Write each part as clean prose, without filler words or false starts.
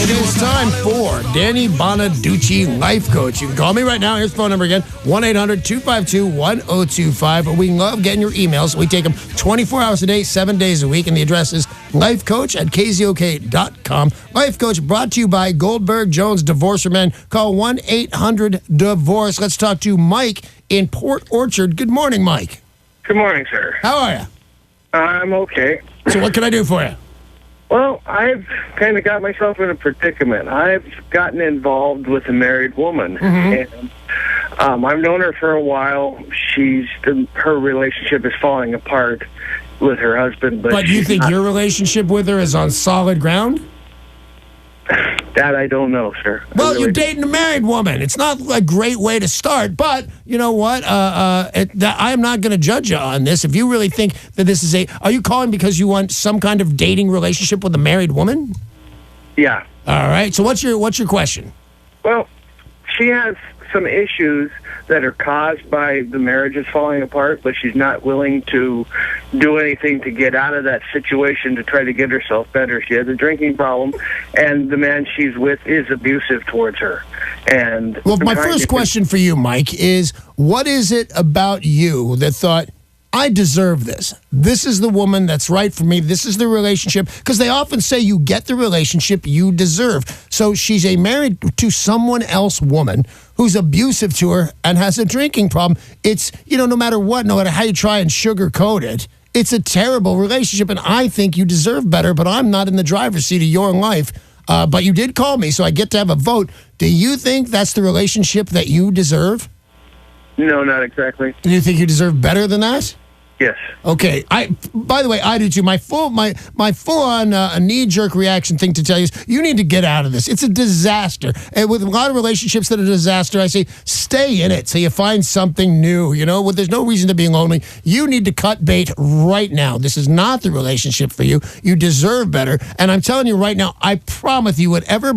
It is time for Danny Bonaduce, life coach. You can call me right now. Here's the phone number again, 1-800-252-1025. We love getting your emails. We take them 24 hours a day, 7 days a week, and the address is lifecoach@KZOK.com. Life Coach brought to you by Goldberg Jones Divorce for Men. Call 1-800-DIVORCE. Let's talk to Mike in Port Orchard. Good morning, Mike. Good morning, sir. How are you? I'm okay. So what can I do for you? Well, I've kind of got myself in a predicament. I've gotten involved with a married woman, and I've known her for a while. Her relationship is falling apart with her husband. But you think your relationship with her is on solid ground? That I don't know, sir. Well, you're dating a married woman. It's not a great way to start, but you know what? I'm not going to judge you on this. If you really think that this is are you calling because you want some kind of dating relationship with a married woman? Yeah. All right. So what's your question? Well, she has some issues that are caused by the marriages falling apart, but she's not willing to do anything to get out of that situation to try to get herself better. She has a drinking problem, and the man she's with is abusive towards her. And well, my first question for you, Mike, is what is it about you that thought, I deserve this? This is the woman that's right for me. This is the relationship. Because they often say you get the relationship you deserve. So she's a married to someone else woman who's abusive to her and has a drinking problem. It's, no matter what, no matter how you try and sugarcoat it, it's a terrible relationship. And I think you deserve better, but I'm not in the driver's seat of your life. But you did call me, so I get to have a vote. Do you think that's the relationship that you deserve? No, not exactly. Do you think you deserve better than that? Yes. Okay. By the way, I do too. My full-on knee-jerk reaction thing to tell you is you need to get out of this. It's a disaster. And with a lot of relationships that are a disaster, I say stay in it so you find something new. There's no reason to be lonely. You need to cut bait right now. This is not the relationship for you. You deserve better. And I'm telling you right now, I promise you, whatever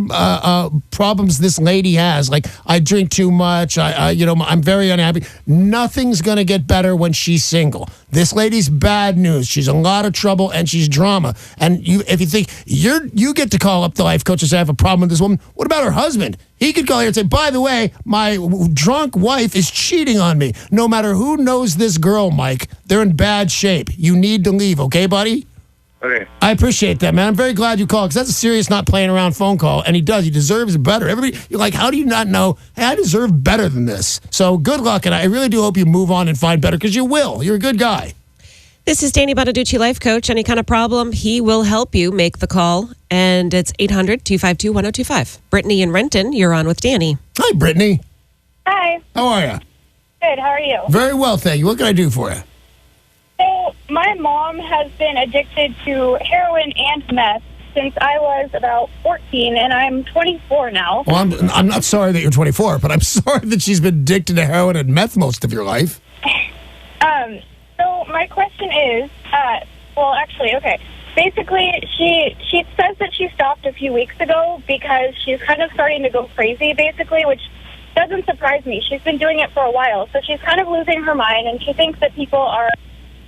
problems this lady has, like I drink too much, I'm very unhappy, nothing's going to get better when she's single. This lady's bad news. She's in a lot of trouble, and she's drama. And if you think you get to call up the life coach and say, I have a problem with this woman, what about her husband? He could call here and say, by the way, my drunk wife is cheating on me. No matter who knows this girl, Mike, they're in bad shape. You need to leave, okay, buddy? Okay. I appreciate that, man. I'm very glad you called because that's a serious, not playing around phone call. And he does. He deserves better. Everybody, you're like, how do you not know? Hey, I deserve better than this. So good luck. And I really do hope you move on and find better because you will. You're a good guy. This is Danny Bonaduce, life coach. Any kind of problem, he will help you. Make the call. And it's 800-252-1025. Brittany in Renton, you're on with Danny. Hi, Brittany. Hi. How are you? Good. How are you? Very well, thank you. What can I do for you? So my mom has been addicted to heroin and meth since I was about 14, and I'm 24 now. Well, I'm not sorry that you're 24, but I'm sorry that she's been addicted to heroin and meth most of your life. So my question is, okay. Basically, she says that she stopped a few weeks ago because she's kind of starting to go crazy, basically, which doesn't surprise me. She's been doing it for a while, so she's kind of losing her mind, and she thinks that people are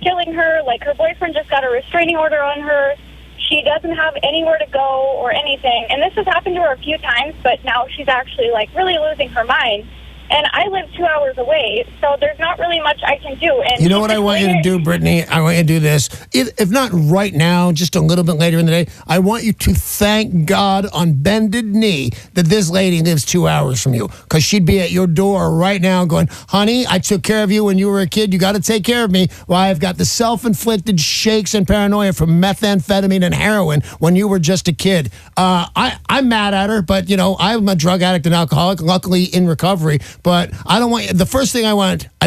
killing her. Like, her boyfriend just got a restraining order on her. She doesn't have anywhere to go or anything. And this has happened to her a few times, but now she's actually, really losing her mind. And I live 2 hours away, so there's not really much I can do. And you know what I want you to do, Brittany? I want you to do this. If not right now, just a little bit later in the day, I want you to thank God on bended knee that this lady lives 2 hours from you. Because she'd be at your door right now going, honey, I took care of you when you were a kid. You got to take care of me. Well, I've got the self-inflicted shakes and paranoia from methamphetamine and heroin when you were just a kid. I'm mad at her, but, I'm a drug addict and alcoholic, luckily in recovery. But I don't want you, the first thing I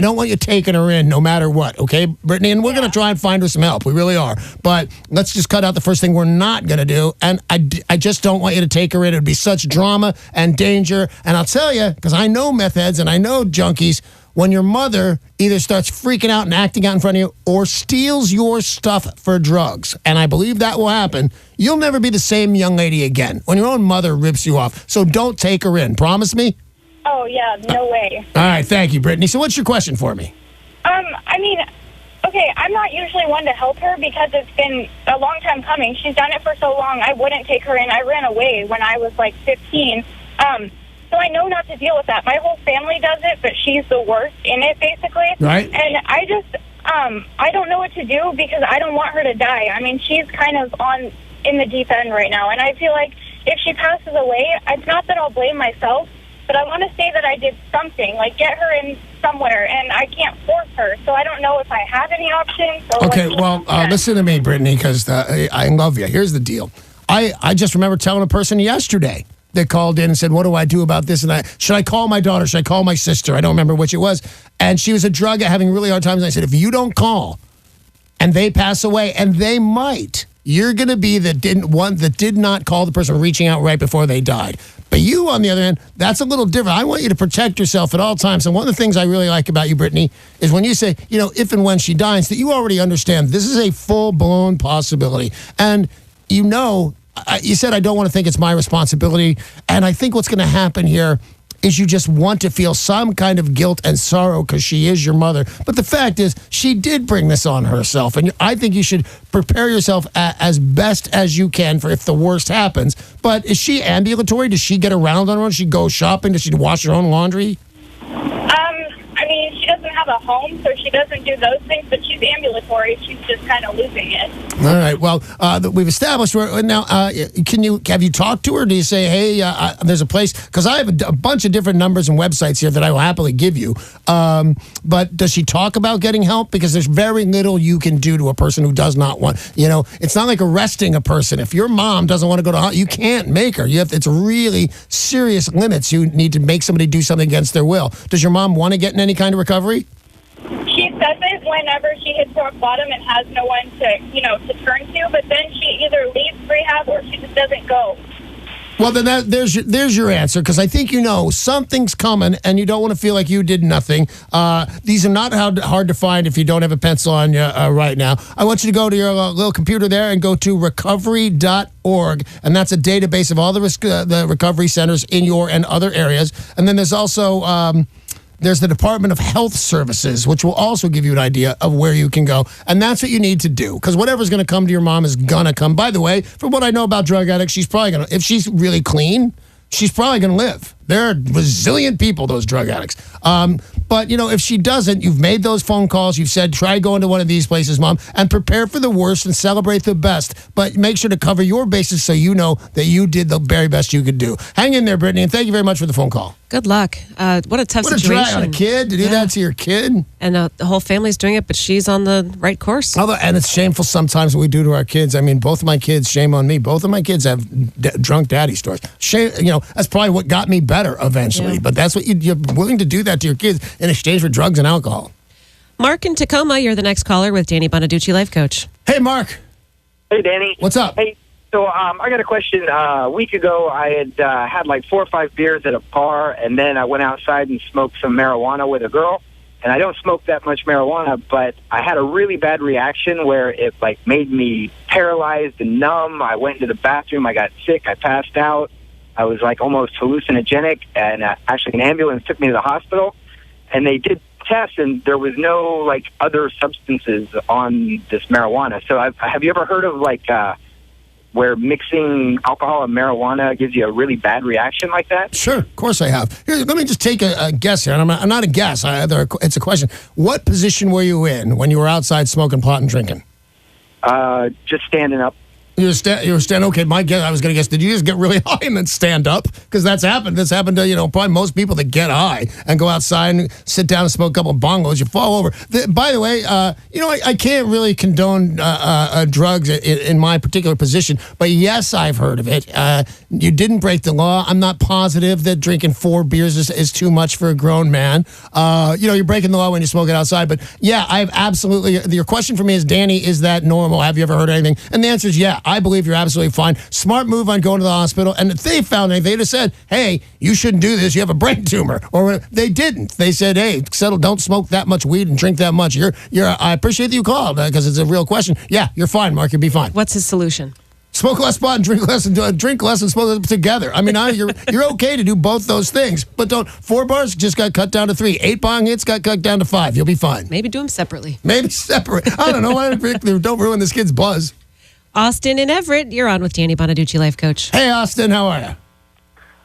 don't want you taking her in no matter what, okay, Brittany? And we're going to try and find her some help. We really are. But let's just cut out the first thing we're not going to do. And I just don't want you to take her in. It would be such drama and danger. And I'll tell you, because I know meth heads and I know junkies, when your mother either starts freaking out and acting out in front of you or steals your stuff for drugs, and I believe that will happen, you'll never be the same young lady again when your own mother rips you off. So don't take her in. Promise me? Oh, yeah, no way. All right, thank you, Brittany. So what's your question for me? okay, I'm not usually one to help her because it's been a long time coming. She's done it for so long, I wouldn't take her in. I ran away when I was like 15. So I know not to deal with that. My whole family does it, but she's the worst in it, basically. Right. And I just, I don't know what to do because I don't want her to die. I mean, she's kind of in the deep end right now. And I feel like if she passes away, it's not that I'll blame myself, but I want to say that I did something, like get her in somewhere, and I can't force her. So I don't know if I have any options. Or Okay, well, listen to me, Brittany, because I love you. Here's the deal. I just remember telling a person yesterday that called in and said, what do I do about this and that? Should I call my daughter? Should I call my sister? I don't remember which it was. And she was a drug addict having really hard times. And I said, if you don't call and they pass away, and they might, you're going to be the one that did not call the person reaching out right before they died. But you, on the other hand, that's a little different. I want you to protect yourself at all times. And one of the things I really like about you, Brittany, is when you say, if and when she dies, that you already understand this is a full-blown possibility. And you said, I don't want to think it's my responsibility. And I think what's going to happen here is you just want to feel some kind of guilt and sorrow because she is your mother. But the fact is, she did bring this on herself. And I think you should prepare yourself as best as you can for if the worst happens. But is she ambulatory? Does she get around on her own? Does she go shopping? Does she wash her own laundry? I mean, she doesn't have a home, so she doesn't do those things, but she's ambulatory. She's just kind of losing it. All right. Well, we've established now. Have you talked to her? Do you say, hey, there's a place? Because I have a bunch of different numbers and websites here that I will happily give you. But does she talk about getting help? Because there's very little you can do to a person who does not want. It's not like arresting a person. If your mom doesn't want to go to hospital, you can't make her. It's really serious limits. You need to make somebody do something against their will. Does your mom want to get in any kind of recovery? She says it whenever she hits rock bottom and has no one to turn to, but then she either leaves rehab or she just doesn't go. Well, then there's your answer, because I think something's coming and you don't want to feel like you did nothing. These are not hard to find if you don't have a pencil on you right now. I want you to go to your little computer there and go to recovery.org, and that's a database of all the recovery centers in your and other areas. And then there's also there's the Department of Health Services, which will also give you an idea of where you can go. And that's what you need to do, because whatever's going to come to your mom is going to come. By the way, from what I know about drug addicts, she's probably going to, if she's really clean, she's probably going to live. They're resilient people, those drug addicts. But, if she doesn't, you've made those phone calls. You've said, try going to one of these places, Mom, and prepare for the worst and celebrate the best. But make sure to cover your bases so you know that you did the very best you could do. Hang in there, Brittany, and thank you very much for the phone call. Good luck. What a tough situation. What a drag on a kid to do that to your kid. And the whole family's doing it, but she's on the right course. And it's shameful sometimes what we do to our kids. I mean, both of my kids, shame on me, both of my kids have drunk daddy stories. Shame, that's probably what got me better eventually. Yeah. But that's what you're willing to do that to your kids in exchange for drugs and alcohol. Mark in Tacoma, you're the next caller with Danny Bonaduce, life coach. Hey, Mark. Hey, Danny. What's up? Hey, so I got a question. A week ago, I had had like 4 or 5 beers at a bar, and then I went outside and smoked some marijuana with a girl. And I don't smoke that much marijuana, but I had a really bad reaction where it made me paralyzed and numb. I went into the bathroom. I got sick. I passed out. I was almost hallucinogenic, and actually an ambulance took me to the hospital, and they did tests, and there was no other substances on this marijuana. So have you ever heard of where mixing alcohol and marijuana gives you a really bad reaction like that? Sure, of course I have. Here, let me just take a guess here. I'm not a guess. It's a question. What position were you in when you were outside smoking pot and drinking? Just standing up. You were standing. Okay, my guess. I was going to guess. Did you just get really high and then stand up? Because that's happened. That's happened to probably most people that get high and go outside and sit down and smoke a couple of bongos. You fall over. By the way, I can't really condone drugs in my particular position. But yes, I've heard of it. You didn't break the law. I'm not positive that drinking 4 beers is too much for a grown man. You're breaking the law when you smoke it outside. But yeah, I've absolutely. Your question for me is, Danny, is that normal? Have you ever heard anything? And the answer is yeah. I believe you're absolutely fine. Smart move on going to the hospital. And if they found anything, they'd have said, hey, you shouldn't do this. You have a brain tumor. Or they didn't. They said, hey, settle. Don't smoke that much weed and drink that much. I appreciate that you called because it's a real question. Yeah, you're fine, Mark. You'll be fine. What's his solution? Smoke less pot and drink less and smoke less together. I mean, you're okay to do both those things, but don't. 4 bars just got cut down to 3. 8 bong hits got cut down to 5. You'll be fine. Maybe do them separately. Maybe separate. I don't know. Don't ruin this kid's buzz. Austin and Everett, you're on with Danny Bonaduce, life coach. Hey, Austin, how are you?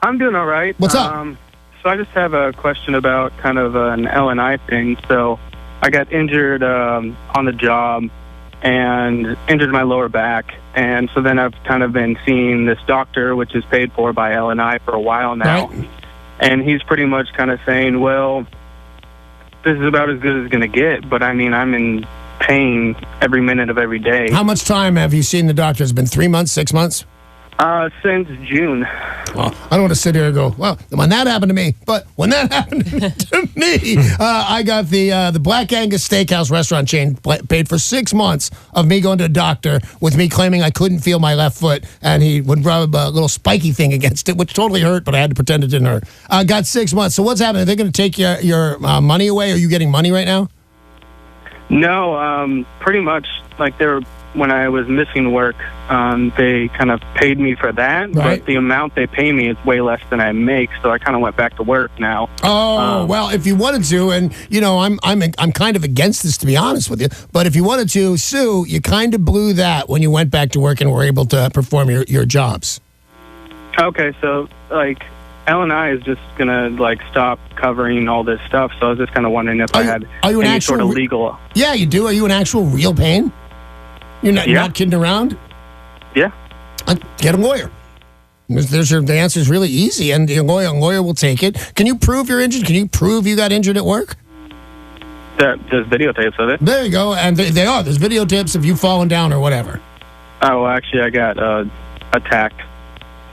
I'm doing all right. What's up? So I just have a question about kind of an L&I thing. So I got injured on the job and injured my lower back. And so then I've kind of been seeing this doctor, which is paid for by L&I for a while now. Right. And he's pretty much kind of saying, well, this is about as good as it's going to get. But, I mean, I'm in pain every minute of every day. How much time have you seen the doctor? Has it been 3 months, 6 months? Since June. Well, I don't want to sit here and go, well, when that happened to me, but when that happened to me, I got the Black Angus Steakhouse restaurant chain paid for 6 months of me going to a doctor with me claiming I couldn't feel my left foot, and he would rub a little spiky thing against it, which totally hurt, but I had to pretend it didn't hurt. Got 6 months. So what's happening? Are they going to take your money away? Are you getting money right now? No, pretty much like when I was missing work, they kind of paid me for that, right. But the amount they pay me is way less than I make, so I kind of went back to work now. Oh, well, if you wanted to, and you know, I'm kind of against this, to be honest with you, but if you wanted to sue, you kind of blew that when you went back to work and were able to perform your jobs. Okay, so like L&I is just gonna like stop covering all this stuff, so I was just kind of wondering if I had any sort of legal. Yeah, you do. Are you in actual real pain? You're not kidding around? Yeah. Get a lawyer. The answer is really easy, and a lawyer will take it. Can you prove you're injured? Can you prove you got injured at work? There's videotapes of it. There you go, and they are. There's videotapes of you falling down or whatever. Oh, well, actually, I got attacked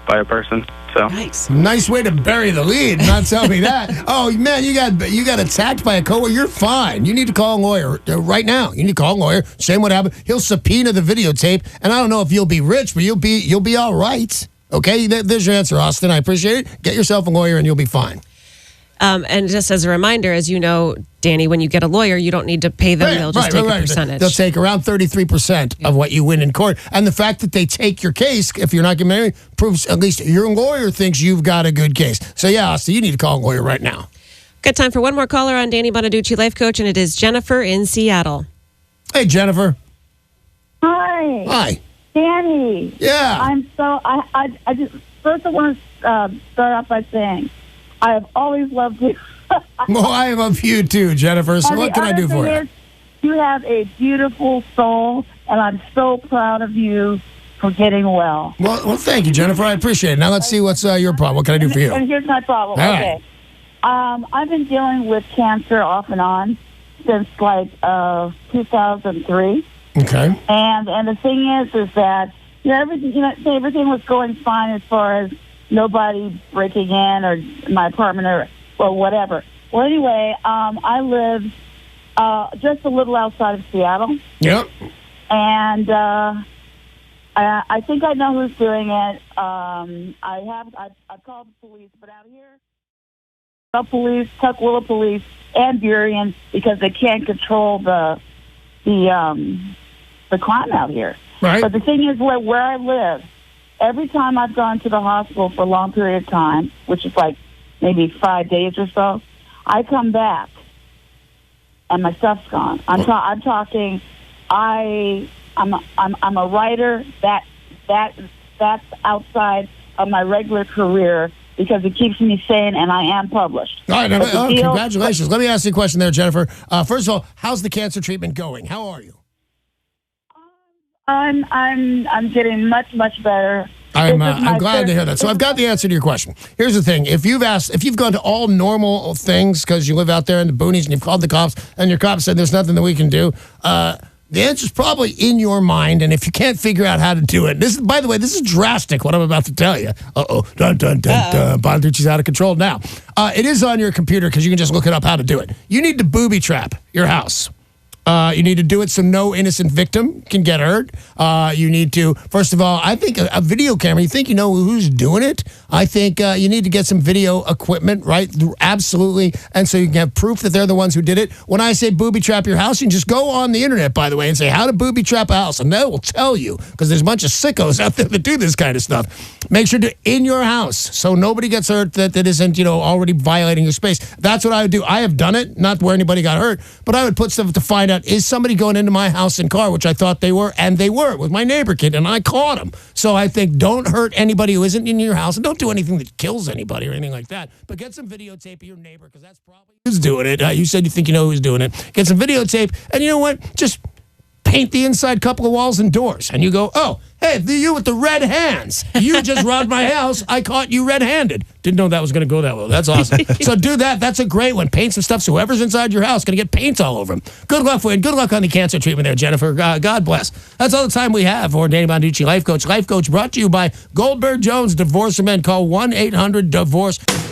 by a person. So nice way to bury the lead. Not tell me that. Oh man, you got attacked by a coworker. You're fine. You need to call a lawyer right now. You need to call a lawyer. Say what happened. He'll subpoena the videotape, and I don't know if you'll be rich, but you'll be all right. Okay, there's your answer, Austin. I appreciate it. Get yourself a lawyer, and you'll be fine. And just as a reminder, as you know, Danny, when you get a lawyer, you don't need to pay them. They'll just take a percentage. They'll take around 33% of what you win in court. And the fact that they take your case, if you're not getting married, proves at least your lawyer thinks you've got a good case. So, yeah, Austin, you need to call a lawyer right now. Got time for one more caller on Danny Bonaduce, life coach, and it is Jennifer in Seattle. Hey, Jennifer. Hi. Hi. Danny. Yeah. I'm so, I just, first I want to start off by saying, I have always loved you. Well, I love you too, Jennifer. So what can I do for you? You have a beautiful soul, and I'm so proud of you for getting well. Well, thank you, Jennifer. I appreciate it. Now let's see what's your problem. What can I do for you? And here's my problem. All okay. Right. I've been dealing with cancer off and on since like 2003. Okay. And the thing is that everything was going fine as far as nobody breaking in or my apartment or whatever. Well, anyway, I live just a little outside of Seattle. Yep. And I think I know who's doing it. I've called the police, but out here, police, Tukwila police, and Burien, because they can't control the crime out here. Right. But the thing is, where I live, every time I've gone to the hospital for a long period of time, which is like maybe 5 days or so, I come back and my stuff's gone. I'm talking. I'm a writer. That's outside of my regular career because it keeps me sane, and I am published. All right. Congratulations. Let me ask you a question there, Jennifer. First of all, how's the cancer treatment going? How are you? I'm getting much better. I'm glad to hear that. So I've got the answer to your question. Here's the thing: if you've gone to all normal things because you live out there in the boonies and you've called the cops and your cops said there's nothing that we can do, the answer's probably in your mind. And if you can't figure out how to do it, by the way, this is drastic. What I'm about to tell you. Dun dun dun dun. Bonaduce's out of control now. It is on your computer because you can just look it up how to do it. You need to booby trap your house. You need to do it so no innocent victim can get hurt. You need to, first of all, I think a video camera, you think you know who's doing it? I think you need to get some video equipment, right? Absolutely. And so you can have proof that they're the ones who did it. When I say booby trap your house, you can just go on the internet, by the way, and say, how to booby trap a house. And they will tell you, because there's a bunch of sickos out there that do this kind of stuff. Make sure to in your house so nobody gets hurt that isn't, already violating your space. That's what I would do. I have done it, not where anybody got hurt, but I would put stuff to find out, is somebody going into my house and car, which I thought they were, and they were, with my neighbor kid, and I caught them. So I think don't hurt anybody who isn't in your house, and don't do anything that kills anybody or anything like that. But get some videotape of your neighbor, because that's probably who's doing it. You said you think you know who's doing it. Get some videotape, and you know what? Just paint the inside couple of walls and doors, and you go, oh, hey, you with the red hands. You just robbed my house. I caught you red-handed. Didn't know that was going to go that well. That's awesome. So do that. That's a great one. Paint some stuff so whoever's inside your house is going to get paint all over them. Good luck for you. Good luck on the cancer treatment there, Jennifer. God bless. That's all the time we have for Danny Bonaduce, Life Coach. Life Coach brought to you by Goldberg Jones Divorce Men. Call 1-800-DIVORCE.